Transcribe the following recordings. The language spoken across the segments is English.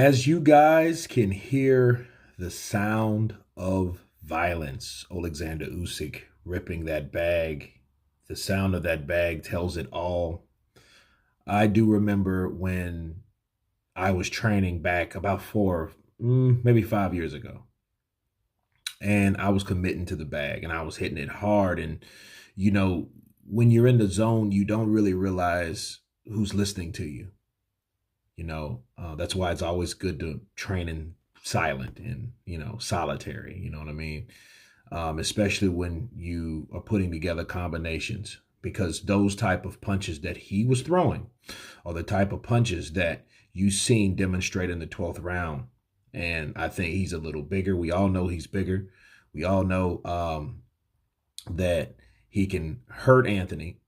As you guys can hear the sound of violence, Oleksandr Usyk ripping that bag, the sound of that bag tells it all. I do remember when I was training back about maybe 5 years ago, and I was committing to the bag and I was hitting it hard. And, you know, when you're in the zone, you don't really realize who's listening to you. That's why it's always good to train in silent and, solitary. You know what I mean? Especially when you are putting together combinations, because those type of punches that he was throwing are the type of punches that you seen demonstrate in the 12th round. And I think he's a little bigger. We all know he's bigger. We all know that he can hurt Anthony.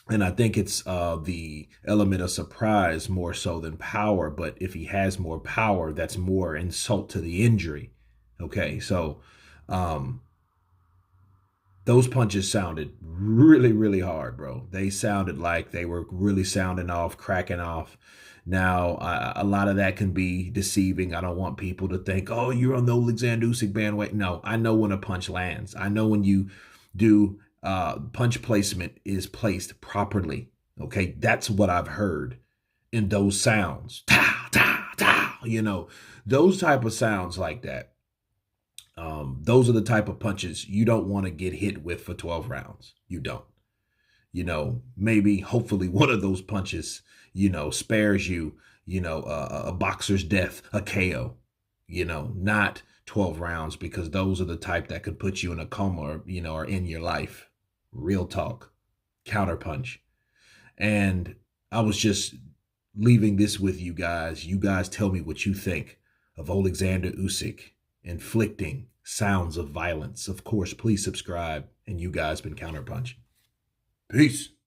And I think it's the element of surprise more so than power. But if he has more power, that's more insult to the injury. Okay, so um, those punches sounded really, really hard, bro. They sounded like they were really sounding off, cracking off. Now, a lot of that can be deceiving. I don't want people to think, oh, you're on the Oleksandr Usyk bandwagon. No, I know when a punch lands. I know when you do punch placement is placed properly. Okay, that's what I've heard in those sounds. Ta, ta, ta, those type of sounds like that. Those are the type of punches you don't want to get hit with for 12 rounds. You don't. Maybe hopefully one of those punches, spares you, a boxer's death, a KO, not 12 rounds, because those are the type that could put you in a coma or in your life. Real talk. Counterpunch. And I was just leaving this with you guys. You guys tell me what you think of Oleksandr Usyk inflicting sounds of violence. Of course, please subscribe. And you guys been Counterpunch. Peace.